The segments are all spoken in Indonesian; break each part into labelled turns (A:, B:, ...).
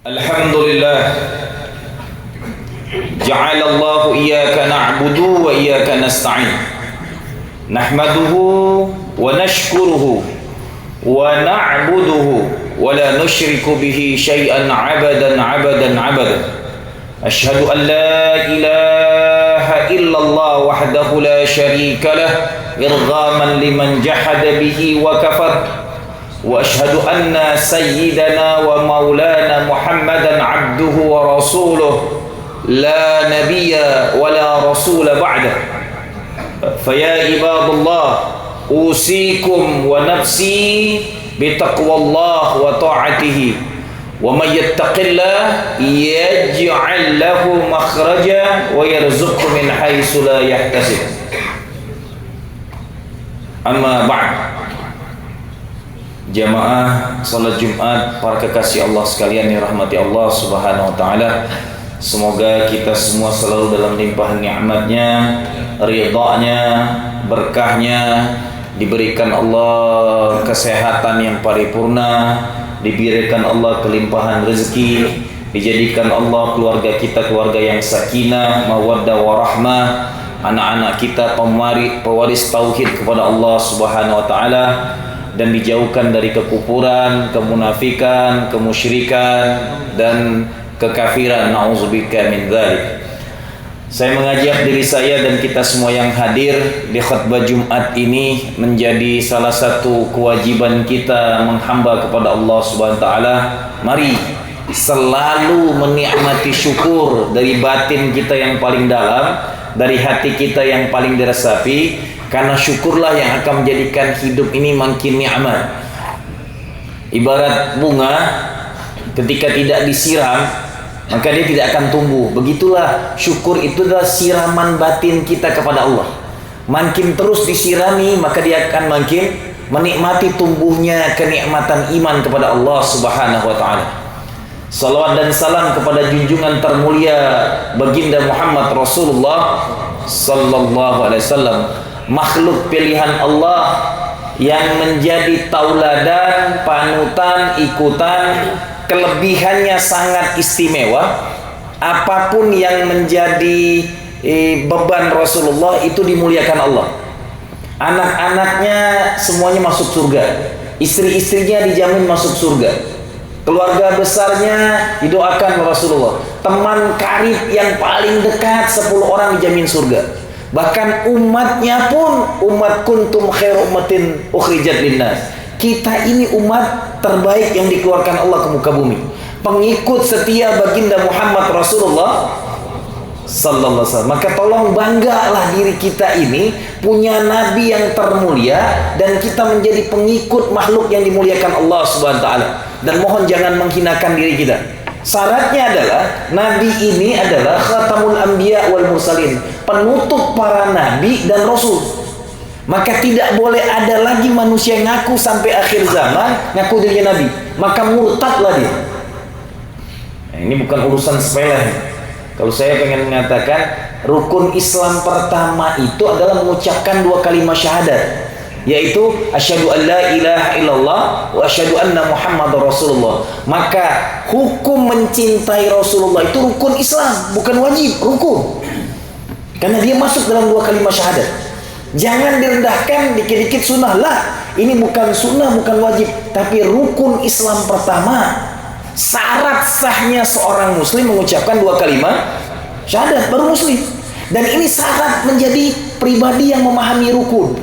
A: Alhamdulillah, ja'alallahu iyyaka na'budu wa iyyaka nasta'in. Nahmaduhu wa nashkuruhu wa na'buduhu wa la nusyriku bihi syai'an 'abadan. Asyhadu an la ilaha illallah wahdahu la syarika lah irghaman liman jahada bihi wa kafar. Wa ashhadu anna sayyidana wa maulana Muhammadan abduhu wa rasuluh la nabiyya wa la rasula ba'dah. Faya ibadallah, usikum wa nafsi bitaqwallah wa ta'atihi. Wa may yattaqillah yaj'al lahu makhraja wa yarzuqhu min haitsu la yahtasib. Amma ba'd. Jamaah salat Jumat, para kekasih Allah sekalian yang rahmati Allah Subhanahu wa taala. Semoga kita semua selalu dalam limpahan nikmat-Nya, ridha-Nya, berkahnya, diberikan Allah kesehatan yang paripurna, diberikan Allah kelimpahan rezeki, dijadikan Allah keluarga kita keluarga yang sakinah, mawaddah warahmah, anak-anak kita pewaris tauhid kepada Allah Subhanahu wa taala, dan dijauhkan dari kekufuran, kemunafikan, kemusyrikan dan kekafiran. Nauzubillah min dzalik. Saya mengajak diri saya dan kita semua yang hadir di khutbah Jumat ini menjadi salah satu kewajiban kita menghamba kepada Allah Subhanahu wa taala. Mari selalu menikmati syukur dari batin kita yang paling dalam, dari hati kita yang paling diresapi. Karena syukurlah yang akan menjadikan hidup ini makin nikmat. Ibarat bunga, ketika tidak disiram maka dia tidak akan tumbuh. Begitulah syukur, itu adalah siraman batin kita kepada Allah. Makin terus disirami maka dia akan makin menikmati tumbuhnya kenikmatan iman kepada Allah Subhanahu wa taala. Salawat dan salam kepada junjungan termulia baginda Muhammad Rasulullah sallallahu alaihi wasallam, makhluk pilihan Allah yang menjadi tauladan, panutan, ikutan. Kelebihannya sangat istimewa. Apapun yang menjadi beban Rasulullah itu dimuliakan Allah. Anak-anaknya semuanya masuk surga, istri-istrinya dijamin masuk surga, keluarga besarnya didoakan Rasulullah, teman karib yang paling dekat 10 orang dijamin surga. Bahkan umatnya pun, umat kuntum khairu ummatin ukhrijat linnas. Kita ini umat terbaik yang dikeluarkan Allah ke muka bumi. Pengikut setia baginda Muhammad Rasulullah sallallahu alaihi wasallam. Maka tolong banggalah diri kita ini punya nabi yang termulia, dan kita menjadi pengikut makhluk yang dimuliakan Allah Subhanahu wa taala. Dan mohon jangan menghinakan diri kita. Syaratnya adalah nabi ini adalah khatamul anbiya wal mursalin, penutup para nabi dan rasul. Maka tidak boleh ada lagi manusia yang ngaku sampai akhir zaman ngaku dirinya nabi, maka murtadlah dia. Nah, ini bukan urusan sepele. Kalau saya pengen mengatakan rukun Islam pertama itu adalah mengucapkan 2 kalimat syahadat, yaitu asyhadu an la ilaha illallah wa asyhadu anna Muhammadar Rasulullah. Maka hukum mencintai Rasulullah itu rukun Islam, bukan wajib, rukun. Karena dia masuk dalam 2 kalimat syahadat. Jangan direndahkan dikit-dikit sunnah lah. Ini bukan sunnah, bukan wajib, tapi rukun Islam pertama. Syarat sahnya seorang muslim mengucapkan 2 kalimat syahadat baru muslim. Dan ini syarat menjadi pribadi yang memahami rukun.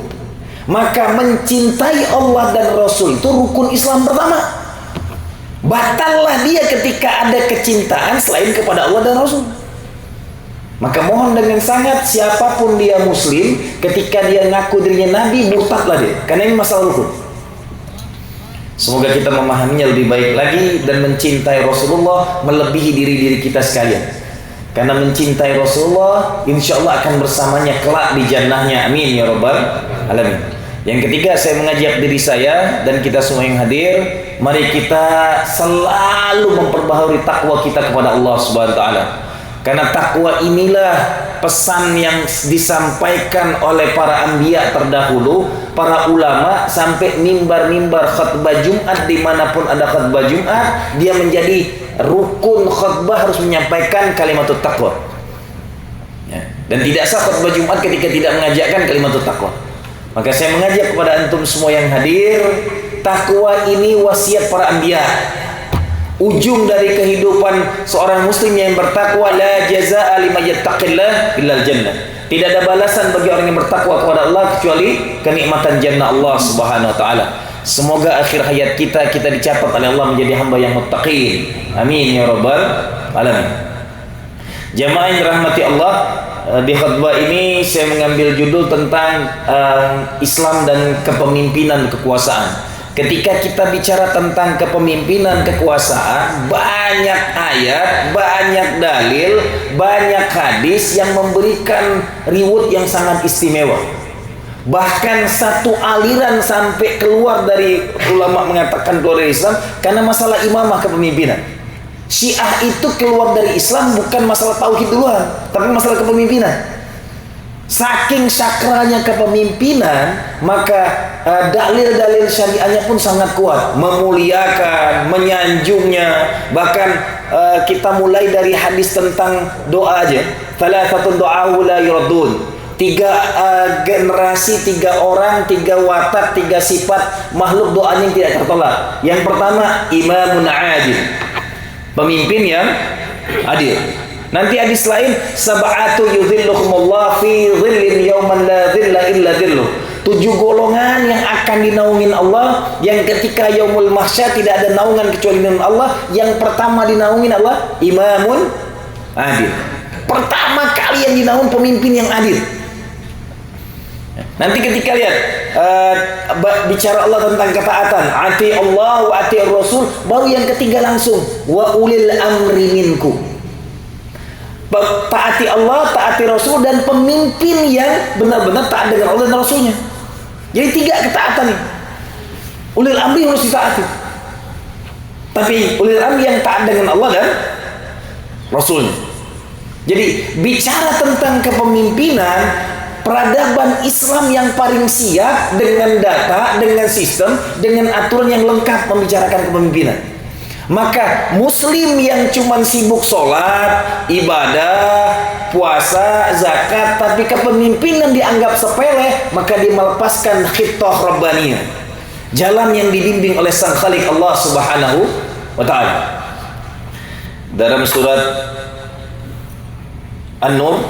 A: Maka mencintai Allah dan Rasul itu rukun Islam pertama. Batallah dia ketika ada kecintaan selain kepada Allah dan Rasul. Maka mohon dengan sangat, siapapun dia muslim, ketika dia ngaku dirinya nabi, murtadlah dia. Karena ini masalah rukun. Semoga kita memahaminya lebih baik lagi dan mencintai Rasulullah melebihi diri-diri kita sekalian. Karena mencintai Rasulullah insya Allah akan bersamanya kelak di jannahnya. Amin ya rabbal alamin. Yang ketiga, saya mengajak diri saya dan kita semua yang hadir, mari kita selalu memperbaharui takwa kita kepada Allah Subhanahu wa taala. Karena takwa inilah pesan yang disampaikan oleh para anbiya terdahulu, para ulama, sampai mimbar-mimbar khutbah Jumat, dimanapun ada khutbah Jumat, dia menjadi rukun khutbah harus menyampaikan kalimatut taqwa. Ya. Dan tidak sah khutbah Jumat ketika tidak mengajarkan kalimatut taqwa. Maka saya mengajak kepada antum semua yang hadir, takwa ini wasiat para anbiya. Ujung dari kehidupan seorang muslim yang bertakwa, la jazaa'a liman yattaqillah illal jannah. Tidak ada balasan bagi orang yang bertakwa kepada Allah kecuali kenikmatan jannah Allah Subhanahu wa taala. Semoga akhir hayat kita dicatat oleh Allah menjadi hamba yang muttaqin. Amin ya rabbal alamin. Jamaah yang dirahmati Allah, di khutbah ini saya mengambil judul tentang Islam dan kepemimpinan kekuasaan. Ketika kita bicara tentang kepemimpinan kekuasaan, banyak ayat, banyak dalil, banyak hadis yang memberikan reward yang sangat istimewa. Bahkan satu aliran sampai keluar dari ulama mengatakan keluar dari Islam karena masalah imamah kepemimpinan. Syiah itu keluar dari Islam bukan masalah tauhid duluan, tapi masalah kepemimpinan. Saking sakralnya kepemimpinan, maka dalil-dalil syariahnya pun sangat kuat, memuliakan, menyanjungnya. Bahkan kita mulai dari hadis tentang doa aja, thalathatun du'a'u la yuraddun. Tiga generasi, tiga orang, tiga watak, tiga sifat makhluk doanya yang tidak tertolak. Yang pertama, imamun adil, pemimpin yang adil. Nanti hadis lain, sab'atu yudhilluhumullah fi dhillin yawman la dhilla illa dhilluh. 7 golongan yang akan dinaungin Allah, yang ketika yaumul mahsyar tidak ada naungan kecuali naungan Allah. Yang pertama dinaungin Allah, imamun adil. Pertama kali yang dinaung pemimpin yang adil. Nanti ketika lihat bicara Allah tentang ketaatan, ati Allah wa ati Rasul, baru yang ketiga langsung wa ulil amri minkum. Taati Allah, taati Rasul, dan pemimpin yang benar-benar taat dengan Allah dan Rasulnya. Jadi 3 ketaatan nih. Ulil amri harus ditaati. Tapi ulil amri yang taat dengan Allah dan Rasulnya. Jadi bicara tentang kepemimpinan, peradaban Islam yang paling siap dengan data, dengan sistem, dengan aturan yang lengkap membicarakan kepemimpinan. Maka muslim yang cuma sibuk sholat, ibadah, puasa, zakat, tapi kepemimpinan dianggap sepele, maka dia melepaskan khittah rabbaniyah, jalan yang dibimbing oleh Sang Khalik Allah Subhanahu wa ta'ala. Dalam surat An-Nur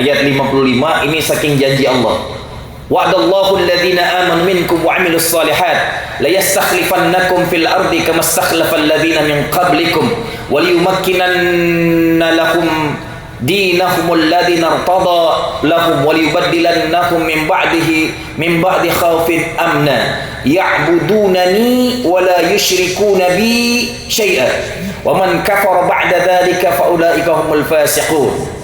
A: ayat 55, ini saking janji Allah. Wa'adallahu alladhina amanu minkum wa 'amilus shalihat la yastakhlifannakum fil ardi kama istakhlafa alladhina min qablikum wa liyumakkinanna lahum dinahum alladhina irtada lahum wa liyubaddilannahum min ba'di khawfin amna ya'budunani wa la yushrikuna bi syai'a wa man kafara ba'da dhalika fa ulaika humul fasiqun.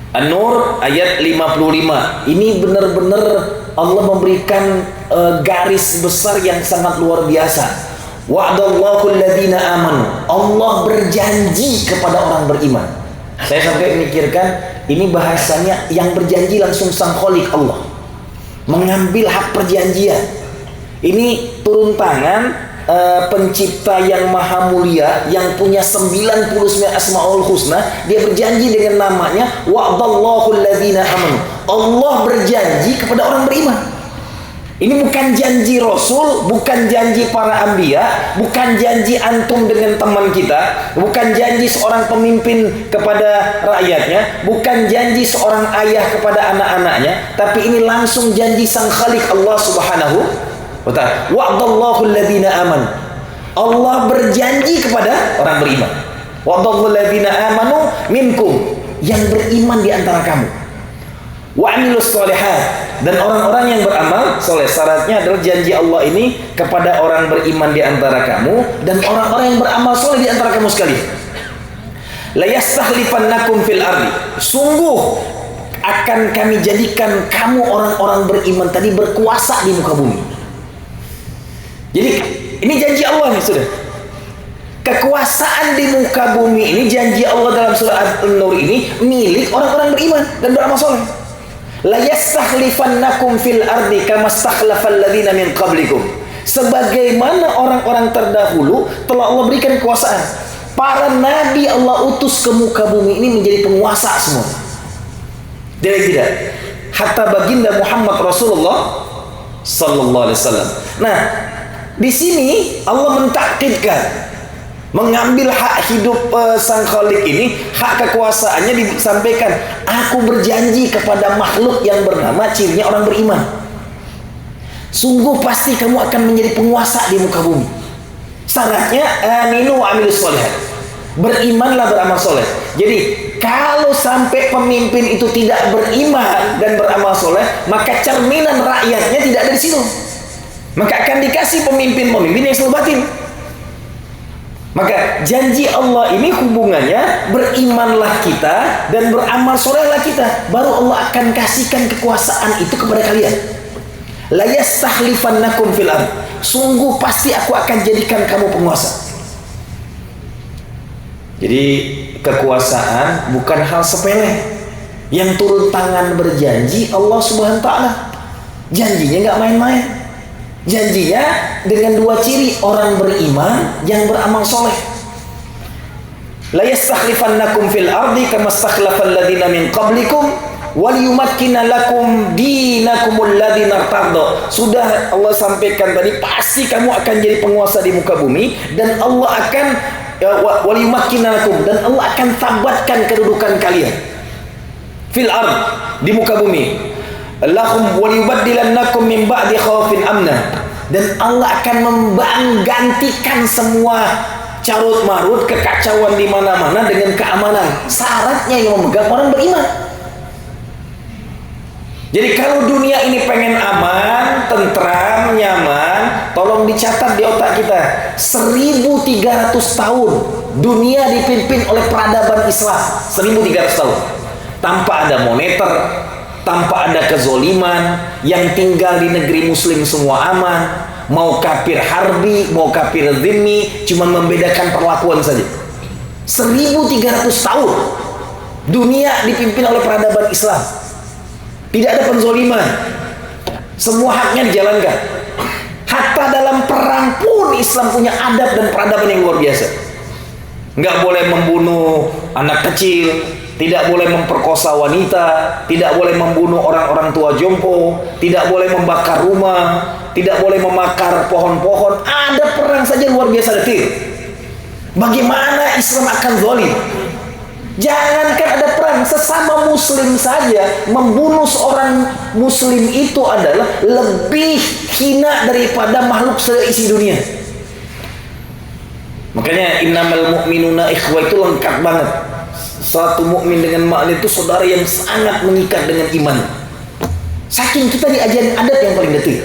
A: An-Nur ayat 55. Ini benar-benar Allah memberikan garis besar yang sangat luar biasa. Wa'adallahu alladhina amanu. Allah berjanji kepada orang beriman. Saya sampai memikirkan, ini bahasanya yang berjanji langsung Sang Khalik Allah, mengambil hak perjanjian. Ini turun tangan pencipta yang maha mulia, yang punya 99 asmaul husna, dia berjanji dengan namanya wa'adallahu alladhina amanu. Allah berjanji kepada orang beriman. Ini bukan janji Rasul, bukan janji para anbiya, bukan janji antum dengan teman kita, bukan janji seorang pemimpin kepada rakyatnya, bukan janji seorang ayah kepada anak-anaknya, tapi ini langsung janji Sang Khalik Allah Subhanahu wa ta'ala. Wa'adallahu alladhina amanu. Allah berjanji kepada orang beriman. Wa'adallahu alladhina amanu minkum, yang beriman di antara kamu. Wa'amilus shalihat, dan orang-orang yang beramal soleh. Syaratnya adalah janji Allah ini kepada orang beriman di antara kamu dan orang-orang yang beramal soleh di antara kamu sekalian. La yastakhlifannakum fil ardi. Sungguh akan kami jadikan kamu orang-orang beriman tadi berkuasa di muka bumi. Jadi ini janji Allah nih sudah. Kekuasaan di muka bumi ini, janji Allah dalam surah An-Nur ini milik orang-orang beriman dan beramal soleh. La yastakhlifannakum fil ardi kama stakhlafal ladzina min qablikum. Sebagaimana orang-orang terdahulu telah Allah berikan kekuasaan. Para nabi Allah utus ke muka bumi ini menjadi penguasa semua. Tidak. Hatta baginda Muhammad Rasulullah sallallahu alaihi wasallam. Nah, di sini Allah mentakkidkan, mengambil hak hidup sang Khalik ini, hak kekuasaannya disampaikan. Aku berjanji kepada makhluk yang bernama, cirinya orang beriman, sungguh pasti kamu akan menjadi penguasa di muka bumi. Syaratnya aminu wa amilus sholihat, berimanlah, beramal soleh. Jadi kalau sampai pemimpin itu tidak beriman dan beramal soleh, maka cerminan rakyatnya tidak ada di situ. Maka akan dikasih pemimpin-pemimpin yang selalu batin. Maka janji Allah ini hubungannya berimanlah kita dan beramal solehlah kita, baru Allah akan kasihkan kekuasaan itu kepada kalian. La yastakhlifannakum fil ardh, sungguh pasti aku akan jadikan kamu penguasa. Jadi kekuasaan bukan hal sepele. Yang turun tangan berjanji Allah Subhanahu wa taala, janjinya nggak main-main. Janjinya dengan dua ciri, orang beriman yang beramal soleh. La yastakhlifannakum fil ardi kama stakhlafal ladzina min qablikum wal yumakkina lakum dinakumul ladzina irtadha. Sudah Allah sampaikan tadi, pasti kamu akan jadi penguasa di muka bumi, dan Allah akan wal yumakkina lakum, dan Allah akan tabatkan kedudukan kalian fil ard, di muka bumi. Lahum wal yubaddilannakum min ba'di khaufin amna, dan Allah akan menggantikan semua carut marut kekacauan di mana-mana dengan keamanan. Syaratnya yang memegang orang beriman. Jadi kalau dunia ini pengen aman, tentram, nyaman, tolong dicatat di otak kita, 1300 tahun dunia dipimpin oleh peradaban Islam. 1300 tahun tanpa ada moneter, tanpa ada kezoliman, yang tinggal di negeri muslim semua aman. Mau kafir harbi, mau kafir zimmi, cuma membedakan perlakuan saja. 1300 tahun dunia dipimpin oleh peradaban Islam. Tidak ada penzoliman, semua haknya dijalankan. Hatta dalam perang pun Islam punya adab dan peradaban yang luar biasa. Nggak boleh membunuh anak kecil, tidak boleh memperkosa wanita, tidak boleh membunuh orang-orang tua jompo, tidak boleh membakar rumah, tidak boleh memakar pohon-pohon. Ada perang saja luar biasa detil. Bagaimana Islam akan zalim? Jangankan ada perang, sesama muslim saja membunuh seorang muslim itu adalah lebih hina daripada makhluk seisi dunia. Makanya innamal mu'minuna ikhwah itu lengkap banget. Satu mukmin dengan makhluk itu saudara yang sangat mengikat dengan iman. Saking kita diajarin adat yang paling detil.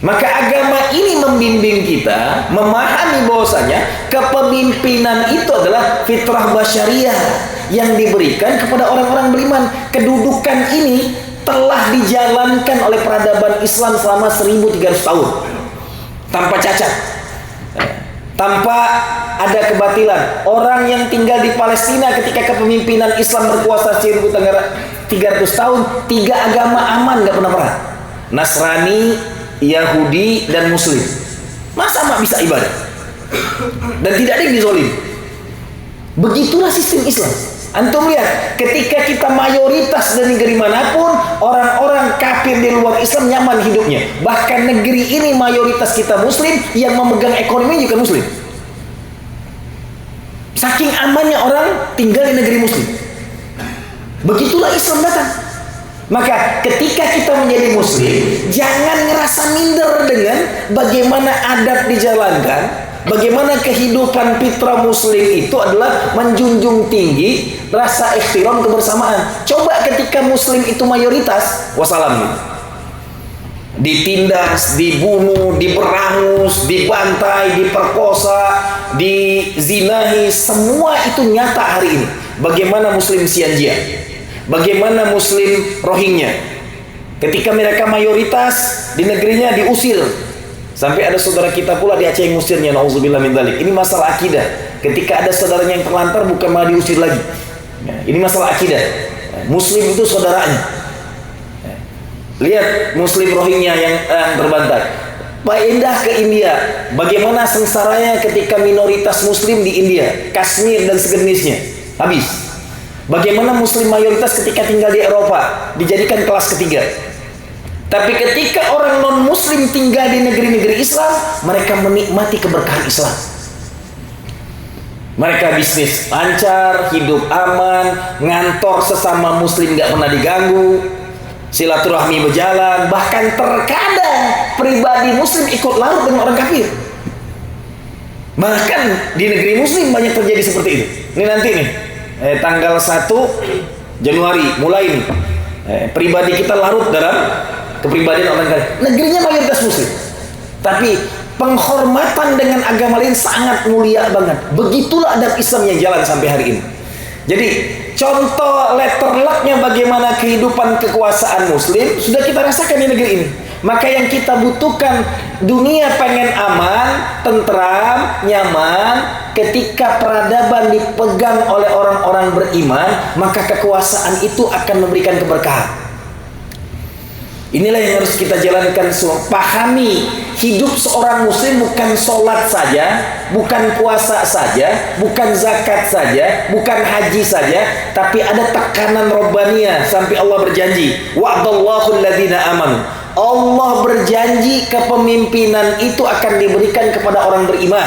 A: Maka agama ini membimbing kita memahami bahwasanya kepemimpinan itu adalah fitrah basyariah yang diberikan kepada orang-orang beriman. Kedudukan ini telah dijalankan oleh peradaban Islam selama 1300 tahun tanpa cacat, tanpa ada kebatilan. Orang yang tinggal di Palestina ketika kepemimpinan Islam berkuasa 1300 tahun, 3 agama aman, nggak pernah perang. Nasrani, Yahudi, dan Muslim. Masa mak bisa ibadah? Dan tidak ada yang dizolim. Begitulah sistem Islam. Antum lihat, ketika kita mayoritas dari negeri manapun, orang-orang kafir di luar Islam nyaman hidupnya. Bahkan negeri ini mayoritas kita Muslim, yang memegang ekonomi juga Muslim. Saking amannya orang tinggal di negeri Muslim. Begitulah Islam datang. Maka ketika kita menjadi muslim, jangan ngerasa minder dengan bagaimana adab dijalankan, bagaimana kehidupan fitrah muslim itu adalah menjunjung tinggi rasa ihtiram kebersamaan. Coba ketika muslim itu mayoritas, wassalam, ditindas, dibunuh, diberangus, dibantai, diperkosa, dizinahi, semua itu nyata hari ini. Bagaimana muslim Xinjiang, bagaimana muslim Rohingya, ketika mereka mayoritas di negerinya diusir Sampai ada saudara kita pula di Aceh yang ngusirnya, na'udzubillah min dzalik. Ini masalah akidah. Ketika ada saudaranya yang terlantar, bukan malah diusir lagi. Ini masalah akidah. Muslim itu saudaranya. Lihat Muslim Rohingya yang terbantai. Pindah ke India, bagaimana sengsaranya ketika minoritas Muslim di India, Kashmir dan sejenisnya, habis. Bagaimana Muslim mayoritas ketika tinggal di Eropa, dijadikan kelas ketiga. Tapi ketika orang non-Muslim tinggal di negeri-negeri Islam, mereka menikmati keberkahan Islam. Mereka bisnis lancar, hidup aman, ngantor sesama Muslim gak pernah diganggu, silaturahmi berjalan, bahkan terkadang pribadi Muslim ikut larut dengan orang kafir. Bahkan di negeri Muslim banyak terjadi seperti itu. Ini nanti nih, tanggal 1 Januari mulai nih, pribadi kita larut dalam kepribadian orang kafir. Negerinya mayoritas Muslim, tapi penghormatan dengan agama lain sangat mulia banget. Begitulah adab Islam yang jalan sampai hari ini. Jadi contoh letter lucknya bagaimana kehidupan kekuasaan Muslim sudah kita rasakan di negeri ini. Maka yang kita butuhkan, dunia pengen aman, tentram, nyaman. Ketika peradaban dipegang oleh orang-orang beriman, maka kekuasaan itu akan memberikan keberkahan. Inilah yang harus kita jalankan semua. Pahami, hidup seorang muslim bukan sholat saja, bukan puasa saja, bukan zakat saja, bukan haji saja, tapi ada tekanan robbaniyah. Sampai Allah berjanji, wa'adallahu alladhina amanu. Allah berjanji kepemimpinan itu akan diberikan kepada orang beriman.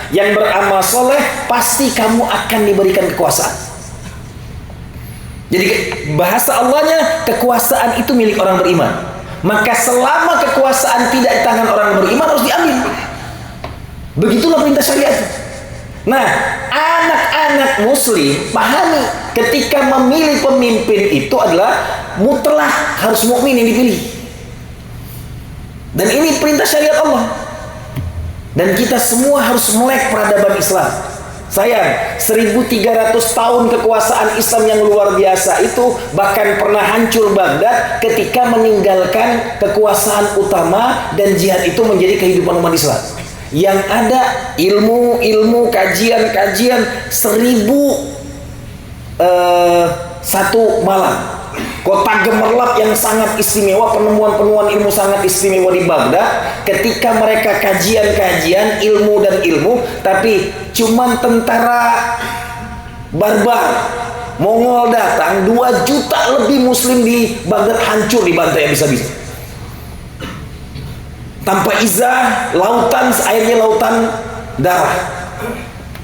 A: Yang beramal soleh, pasti kamu akan diberikan kekuasaan. Jadi bahasa Allahnya, kekuasaan itu milik orang beriman. Maka selama kekuasaan tidak di tangan orang beriman, harus diambil. Begitulah perintah syariat. Nah, anak-anak muslim pahami, ketika memilih pemimpin itu adalah mutlak harus mukmin yang dipilih. Dan ini perintah syariat Allah. Dan kita semua harus melek peradaban Islam. Sayang, 1300 tahun kekuasaan Islam yang luar biasa itu bahkan pernah hancur Baghdad ketika meninggalkan kekuasaan utama dan jihad itu menjadi kehidupan umat Islam. Yang ada ilmu, kajian-kajian 1001 malam. Kota gemerlap yang sangat istimewa, penemuan-penemuan ilmu sangat istimewa di Baghdad. Ketika mereka kajian-kajian ilmu dan ilmu, tapi cuman tentara barbar Mongol datang, 2 juta lebih muslim di Baghdad hancur, dibantai habis-habisan. Tanpa izah, lautan airnya lautan darah.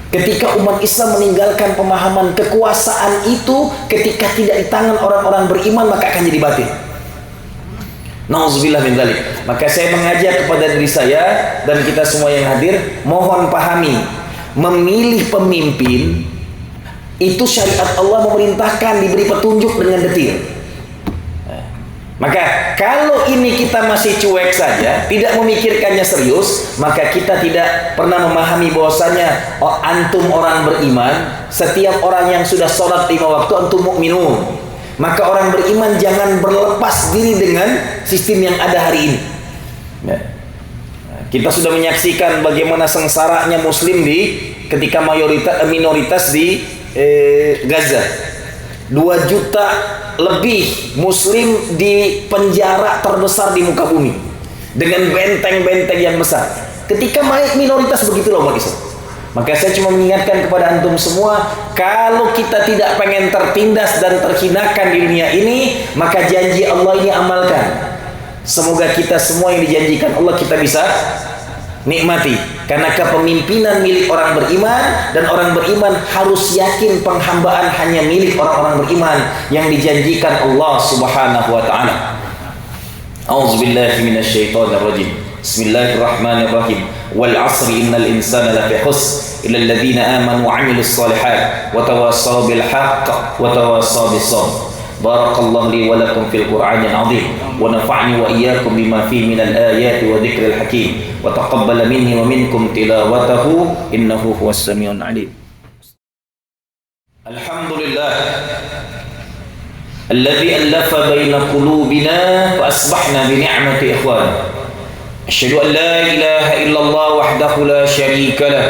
A: Ketika umat Islam meninggalkan pemahaman kekuasaan itu, ketika tidak di tangan orang-orang beriman, maka akan jadi batil. Nauzubillah min dzalik. Maka saya mengajak kepada diri saya dan kita semua yang hadir, mohon pahami, memilih pemimpin itu syariat Allah memerintahkan, diberi petunjuk dengan detil. Maka kalau ini kita masih cuek saja, tidak memikirkannya serius, maka kita tidak pernah memahami bahwasanya antum orang beriman, setiap orang yang sudah sholat 5 waktu antum mukminun. Maka orang beriman jangan berlepas diri dengan sistem yang ada hari ini. Kita sudah menyaksikan bagaimana sengsaranya muslim ketika minoritas di Gaza. 2 juta lebih muslim di penjara terbesar di muka bumi dengan benteng-benteng yang besar. Ketika minoritas begitulah umat Islam. Maka saya cuma mengingatkan kepada antum semua, kalau kita tidak pengen tertindas dan terhinakan di dunia ini, maka janji Allah ini amalkan. Semoga kita semua yang dijanjikan Allah kita bisa nikmati, karena kepemimpinan milik orang beriman, dan orang beriman harus yakin penghambaan hanya milik orang-orang beriman yang dijanjikan Allah Subhanahu wa taala. A'udzubillahi minasyaitonir rajim. Bismillahirrahmanirrahim. Wal 'asri innal insana lafi khusr illa alladziina aamanu wa 'amilus shalihaat wa tawassaw bil haqq wa tawassaw bis sabr. Barakallahu li wa lakum fil Qur'anil 'azim wa nafa'ni wa iyyakum bima fihi minal ayati wa dzikril hakim wa taqabbala minni wa minkum tilawatahu innahu huwas samiul 'alim. Alhamdulillah alladzi allafa baina qulubina fa asbahna bi ni'mati ikhwan. Asyhadu an la ilaha illallah wahdahu la syarika lah.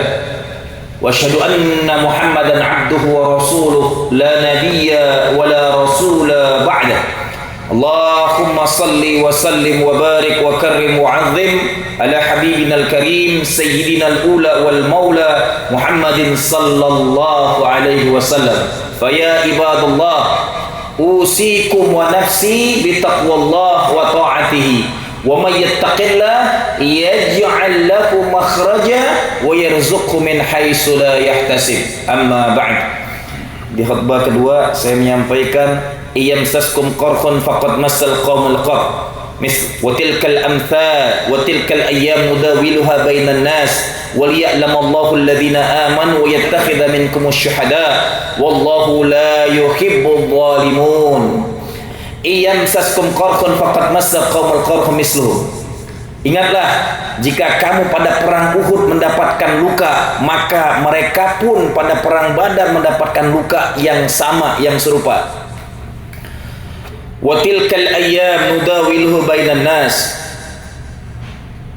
A: Wa asyhadu anna Muhammadan abduhu wa rasuluh la nabiyya wa la rasula ba'dah. Allahumma salli wa sallim wa barik wa karrim wa azim ala habibina al-karim sayyidina al-ula wal maula Muhammadin sallallahu alaihi wasallam. Faya ibadallah, usikum wa nafsi bitaqwallah wa ta'atihi, wa may yattaqillah yaj'al lahu makhraja wa yarzuqhu min haitsu la yahtasib. Amma ba'd. Di khutbah kedua saya menyampaikan iyamsaskum qarhun faqad massal qaumul qarh wa tilkal amthal wa tilkal ayyam nudawiluha bainan nas wal ya'lamallahu alladhina amanu wa yattakhidha minkum asyuhada wallahu la yuhibbudh dhalimun. Iyamsaskum qarhun faqad massal qaumul qarh misluhu. Ingatlah, jika kamu pada perang Uhud mendapatkan luka, maka mereka pun pada perang Badar mendapatkan luka yang sama, yang serupa. Wa tilkal ayyam nudawiluhu bainan nas.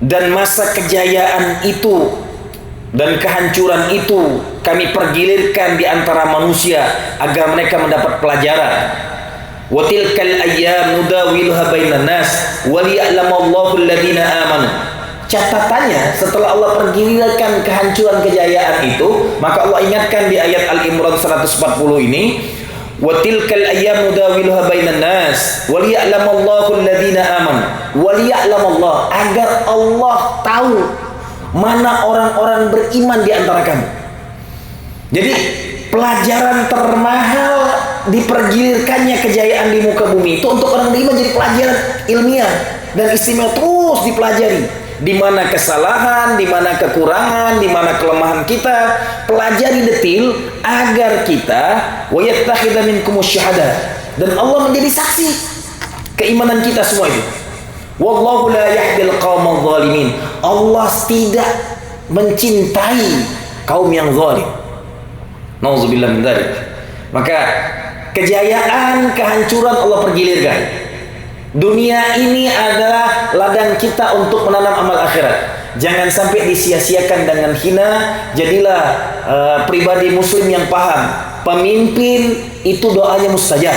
A: Dan masa kejayaan itu dan kehancuran itu kami pergilirkan di antara manusia agar mereka mendapat pelajaran. Wa tilkal ayyam nudawiluha bainan nas wa liya'lamallahu alladhina amanu. Catatannya, setelah Allah pergilirkan kehancuran kejayaan itu, maka Allah ingatkan di ayat Al-Imran 140 ini, wa tilkal ayyam nudawiluha bainan nas wa liya'lamallahu alladhina amanu. Wa liya'lamallah, agar Allah tahu mana orang-orang beriman di antara kamu. Jadi pelajaran termahal dipergilirkannya kejayaan di muka bumi itu untuk orang beriman, jadi pelajaran ilmiah dan istimewa, terus dipelajari. Di mana kesalahan, di mana kekurangan, di mana kelemahan kita, pelajari detil agar kita wa yattakhidha minkum asyuhada, dan Allah menjadi saksi keimanan kita semua itu. Wallahu la yahdil qaumadh dhalimin. Allah tidak mencintai kaum yang zalim. Nauzubillah min dzalik. Maka kejayaan, kehancuran Allah pergilirkan. Dunia ini adalah ladang kita untuk menanam amal akhirat. Jangan sampai disia-siakan dengan hina. Jadilah pribadi muslim yang paham. Pemimpin itu doanya mustajab.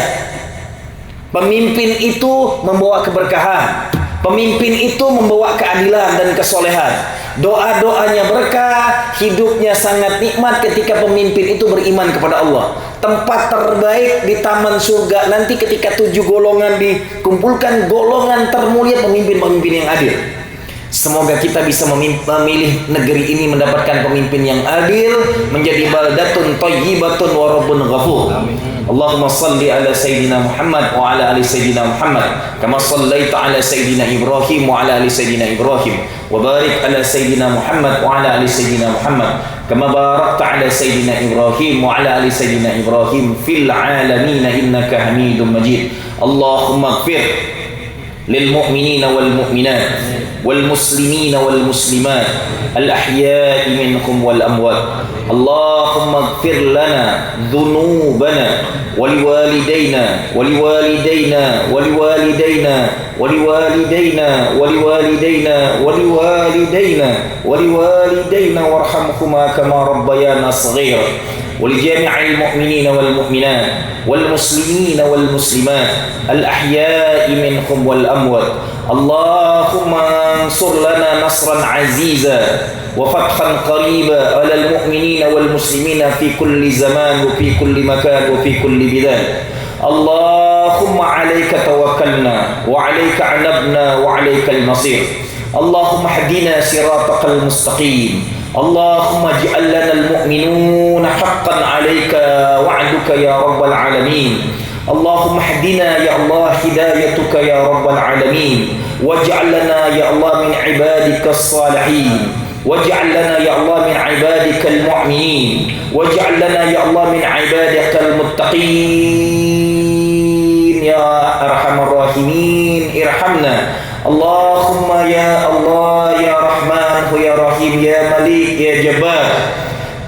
A: Pemimpin itu membawa keberkahan. Pemimpin itu membawa keadilan dan kesolehan. Doa-doanya berkah, hidupnya sangat nikmat ketika pemimpin itu beriman kepada Allah. Tempat terbaik di taman surga nanti ketika 7 golongan dikumpulkan, golongan termulia pemimpin-pemimpin yang adil. Semoga kita bisa memilih negeri ini mendapatkan pemimpin yang adil, menjadi baldatun thayyibatun wa rabbun ghafur. Allahumma salli ala Sayyidina Muhammad wa ala ali Sayyidina Muhammad kama sallaita ala Sayyidina Ibrahim wa ala ali Sayyidina Ibrahim wa barik ala Sayyidina Muhammad wa ala ali Sayyidina Muhammad kama barakta ala Sayyidina Ibrahim wa ala ali Sayyidina Ibrahim fil alamin innaka Hamidum Majid. Allahumma ighfir lil mu'minina wal mu'minat wal muslimina wal muslimat al ahya'i minhum wal amwat. Allahumma ighfir lana dhunubana waliwalidayna waliwalidayna waliwalidayna waliwalidayna waliwalidayna waliwalidayna waliwalidayna warhamhuma kama rabbayana saghira. ولجميع المؤمنين والمؤمنات والمسلمين والمسلمات الأحياء منهم والأموات. اللهم انصر لنا نصرا عزيزا وفتحا قريبا على المؤمنين والمسلمين في كل زمان وفي كل مكان وفي كل بلاد. اللهم عليك توكلنا وعليك عنبنا وعليك المصير. اللهم اهدنا صراطك المستقيم. اللهم اجعل لنا المؤمنون حقا عليك وعدك يا رب العالمين. اللهم اهدنا يا الله هدايتك يا رب العالمين، واجعل لنا يا الله من عبادك الصالحين، واجعل لنا يا الله من عبادك المؤمنين، واجعل لنا يا الله من عبادك المتقين يا أرحم الراحمين. ارحمنا اللهم يا الله يا رحمن يا رحيم يا مليك يا جبار.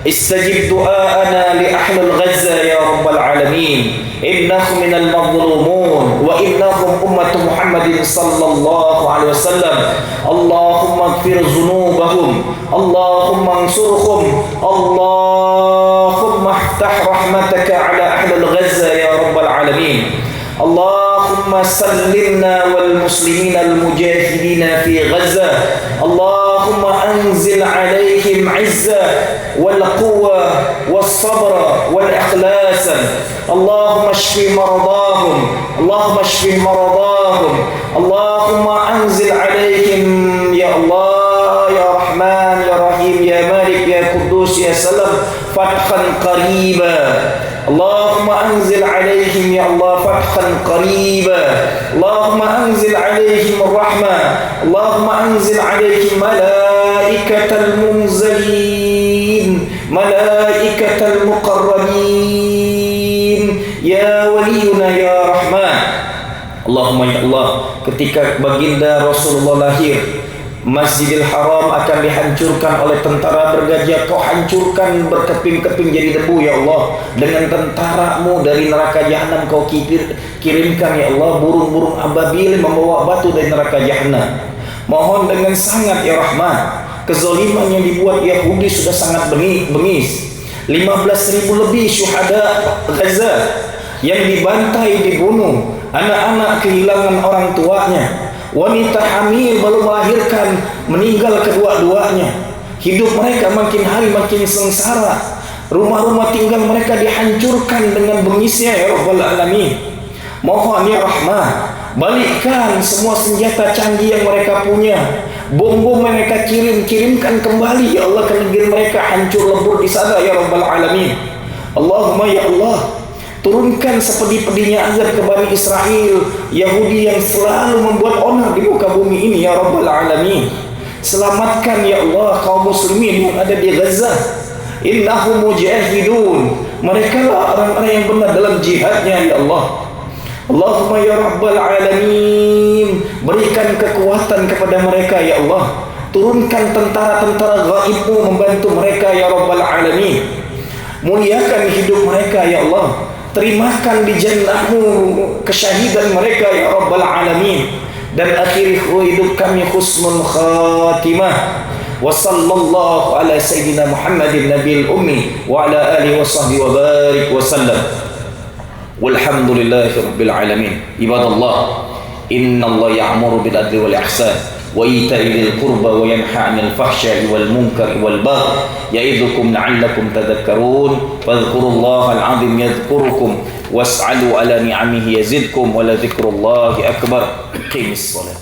A: استجب دعاءنا لأهل غزة يا رب العالمين. innahum minal mazlumun wa innahum ummatu Muhammadin sallallahu alaihi wasallam. Allahumma ighfir dzunubahum, Allahumma ansurhum, Allahumma iftah rahmataka ala ahli Gaza ya rabbal alamin. Allahumma sallimna wal muslimina al mujahidina fi Gaza. Allahumma anzil alaihim izza wal quwwa was sabra wal ikhlasa. Allahumma shfi maradahum, Allahumma shfi maradahum. Allahumma anzil alaihim ya Allah ya Rahman ya Rahim ya Malik ya Quddus ya Salam fathan qariba. Allahumma anzil alaihim ya Allah fathan qariba. Allahumma anzil alaihim rahmah. Allahumma anzil alaihim malaikatal munzalin, malaikatal muqarrabin ya waliyuna ya Rahman. Allahumma ya Allah, ketika baginda Rasulullah lahir, Masjidil Haram akan dihancurkan oleh tentara bergajah. Kau hancurkan berkeping-keping jadi debu ya Allah. Dengan tentaramu dari neraka jahanam kau kirimkan ya Allah burung-burung ababil membawa batu dari neraka jahanam. Mohon dengan sangat ya Rahman, kezaliman yang dibuat Yahudi sudah sangat bengis. 15.000 lebih syuhada Gaza yang dibantai, dibunuh, anak-anak kehilangan orang tuanya, wanita hamil baru melahirkan meninggal kedua-duanya. Hidup mereka makin hari makin sengsara. Rumah-rumah tinggal mereka dihancurkan dengan bengisnya ya Rabbal Alamin. Mohon ya Rahman, balikkan semua senjata canggih yang mereka punya. Bom-bom mereka kirimkan kembali ya Allah ke negeri mereka, hancur lebur di sana ya Rabbal Alamin. Allahumma ya Allah, turunkan sepedih-pedihnya azab ke Bani Israel, Yahudi yang selalu membuat onar di muka bumi ini ya Rabbal Alamin. Selamatkan ya Allah kaum muslimin yang ada di Gaza. Innahum mujahidun, mereka lah orang-orang yang benar dalam jihadnya ya Allah. Allahumma ya Rabbal Alamin, berikan kekuatan kepada mereka ya Allah. Turunkan tentara-tentara gaibmu membantu mereka ya Rabbal Alamin. Muliakan hidup mereka ya Allah. Terimakan di jannahmu kesyahidan mereka ya Rabbal Alamin. Dan akhiri hidup kami husnul khatimah. Wa sallallahu ala sayyidina Muhammadin nabiyil ummi wa ala alihi wa sahbihi wa barik wa sallam. Walhamdulillahi rabbil alamin. Ibadallah, innallaha ya'muru bil adli wal ihsan wa ita'i dzil qurba wa yanha 'anil fahsya'i wal munkari wal baghi ya'idzukum la'allakum tadhakkarun. Fadhkurullaha al-'azim yadhkurukum was'alu 'ala ni'amihi yazidkum wa la dzikrullahi akbar. Qimis shalah.